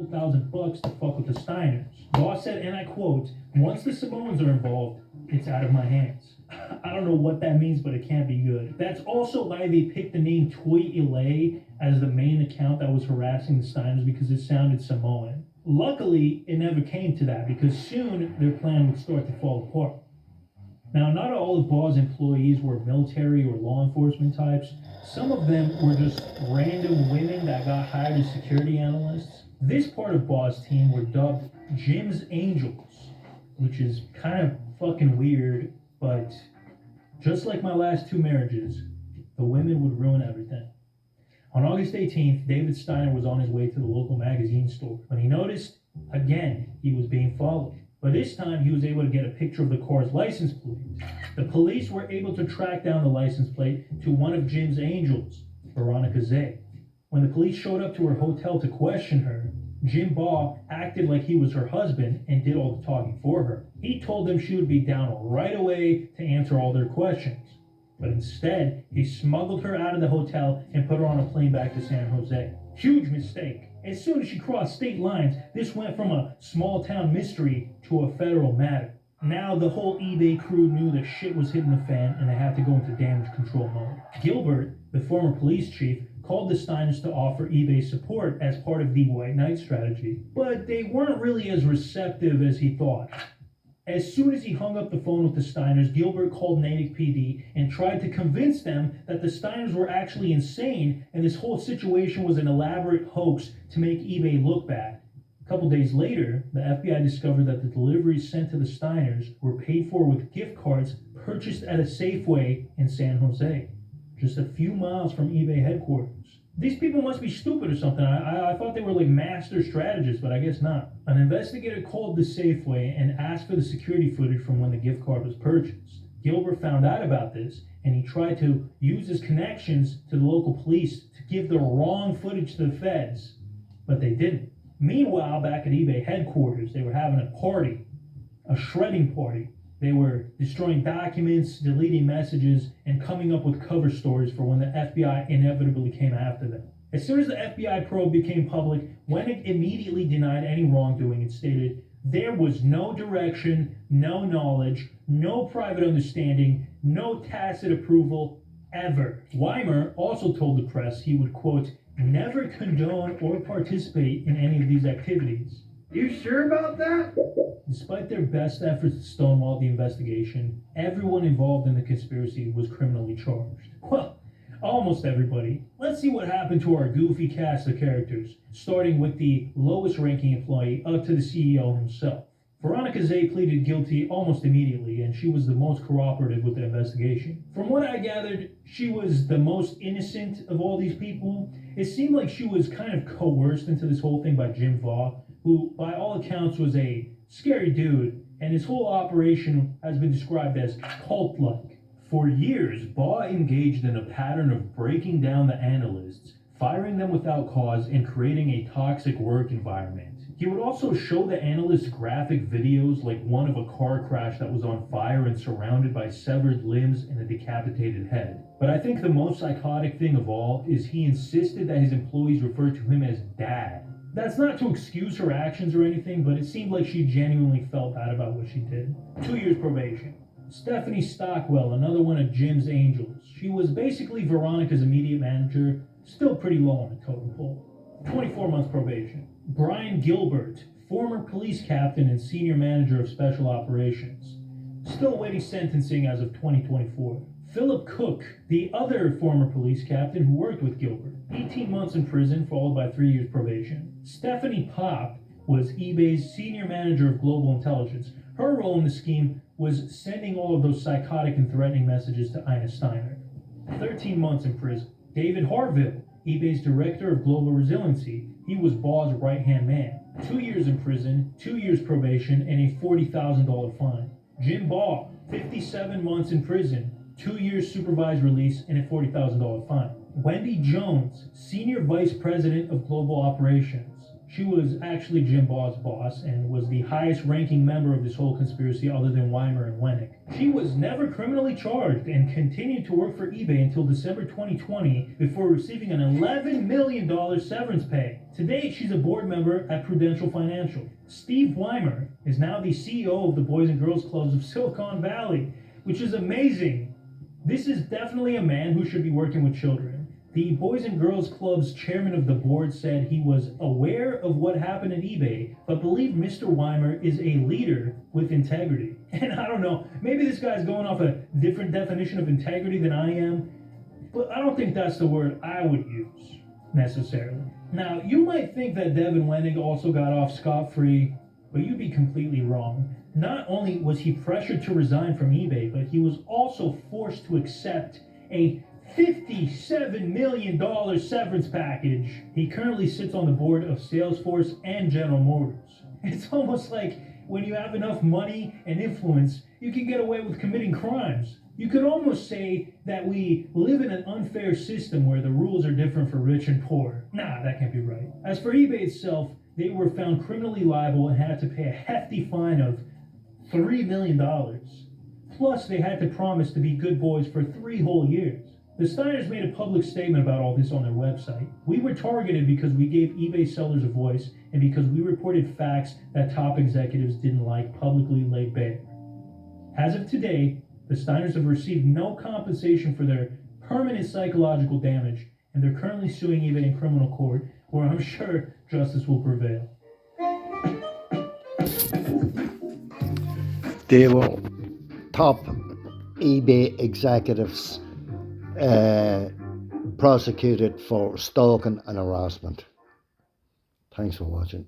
$1,000 to fuck with the Steiners. Boss said, and I quote, "Once the Samoans are involved, it's out of my hands." I don't know what that means, but it can't be good. That's also why they picked the name Toy Ilay as the main account that was harassing the Steiners, because it sounded Samoan. Luckily, it never came to that, because soon their plan would start to fall apart. Now, not all of Ball's employees were military or law enforcement types. Some of them were just random women that got hired as security analysts. This part of Ball's team were dubbed Jim's Angels, which is kind of fucking weird, but just like my last two marriages, the women would ruin everything. On August 18th, David Steiner was on his way to the local magazine store when he noticed, again, he was being followed. But this time, he was able to get a picture of the car's license plate. The police were able to track down the license plate to one of Jim's angels, Veronica Zay. When the police showed up to her hotel to question her, Jim Baugh acted like he was her husband and did all the talking for her. He told them she would be down right away to answer all their questions. But instead, he smuggled her out of the hotel and put her on a plane back to San Jose. Huge mistake. As soon as she crossed state lines, this went from a small town mystery to a federal matter. Now the whole eBay crew knew that shit was hitting the fan and they had to go into damage control mode. Gilbert, the former police chief, called the Steiners to offer eBay support as part of the White Knight strategy, but they weren't really as receptive as he thought. As soon as he hung up the phone with the Steiners, Gilbert called Natick PD and tried to convince them that the Steiners were actually insane and this whole situation was an elaborate hoax to make eBay look bad. A couple days later, the FBI discovered that the deliveries sent to the Steiners were paid for with gift cards purchased at a Safeway in San Jose, just a few miles from eBay headquarters. These people must be stupid or something. I thought they were like master strategists, but I guess not. An investigator called the Safeway and asked for the security footage from when the gift card was purchased. Gilbert found out about this, and he tried to use his connections to the local police to give the wrong footage to the feds, but they didn't. Meanwhile, back at eBay headquarters, they were having a party, a shredding party. They were destroying documents, deleting messages, and coming up with cover stories for when the FBI inevitably came after them. As soon as the FBI probe became public, Wennick immediately denied any wrongdoing and stated, "There was no direction, no knowledge, no private understanding, no tacit approval, ever." Weimer also told the press he would, quote, "never condone or participate in any of these activities." You sure about that? Despite their best efforts to stonewall the investigation, everyone involved in the conspiracy was criminally charged. Well, almost everybody. Let's see what happened to our goofy cast of characters, starting with the lowest ranking employee up to the CEO himself. Veronica Zay pleaded guilty almost immediately, and she was the most cooperative with the investigation. From what I gathered, she was the most innocent of all these people. It seemed like she was kind of coerced into this whole thing by Jim Vaugh, who by all accounts was a scary dude, and his whole operation has been described as cult-like. For years, Baugh engaged in a pattern of breaking down the analysts, firing them without cause, and creating a toxic work environment. He would also show the analysts graphic videos like one of a car crash that was on fire and surrounded by severed limbs and a decapitated head. But I think the most psychotic thing of all is he insisted that his employees refer to him as Dad. That's not to excuse her actions or anything, but it seemed like she genuinely felt bad about what she did. 2 years probation. Stephanie Stockwell, another one of Jim's angels. She was basically Veronica's immediate manager, still pretty low on the totem pole. 24 months probation. Brian Gilbert, former police captain and senior manager of special operations, still awaiting sentencing as of 2024. Philip Cook, the other former police captain who worked with Gilbert, 18 months in prison followed by 3 years probation. Stephanie Pop was eBay's senior manager of global intelligence. Her role in the scheme was sending all of those psychotic and threatening messages to Ina Steiner. 13 months in prison. David Harville, eBay's director of global resiliency. He was Baugh's right-hand man. 2 years in prison, 2 years probation, and a $40,000 fine. Jim Baugh, 57 months in prison, 2 years supervised release, and a $40,000 fine. Wendy Jones, Senior Vice President of Global Operations. She was actually Jim Baugh's boss and was the highest ranking member of this whole conspiracy other than Weimer and Wennick. She was never criminally charged and continued to work for eBay until December 2020 before receiving an $11 million severance pay. Today, she's a board member at Prudential Financial. Steve Weimer is now the CEO of the Boys and Girls Clubs of Silicon Valley, which is amazing. This is definitely a man who should be working with children. The Boys and Girls Club's chairman of the board said he was aware of what happened at eBay, but believed Mr. Weimer is a leader with integrity. And I don't know, maybe this guy's going off a different definition of integrity than I am, but I don't think that's the word I would use necessarily. Now, you might think that Devin Wennick also got off scot-free, but you'd be completely wrong. Not only was he pressured to resign from eBay, but he was also forced to accept a $57 million severance package. He currently sits on the board of Salesforce and General Motors. It's almost like when you have enough money and influence, you can get away with committing crimes. You could almost say that we live in an unfair system where the rules are different for rich and poor. Nah, that can't be right. As for eBay itself, they were found criminally liable and had to pay a hefty fine of $3 million. Plus, they had to promise to be good boys for 3 whole years. The Steiners made a public statement about all this on their website. We were targeted because we gave eBay sellers a voice and because we reported facts that top executives didn't like publicly laid bare. As of today, the Steiners have received no compensation for their permanent psychological damage, and they're currently suing eBay in criminal court, where I'm sure justice will prevail. They were top eBay executives prosecuted for stalking and harassment. Thanks for watching.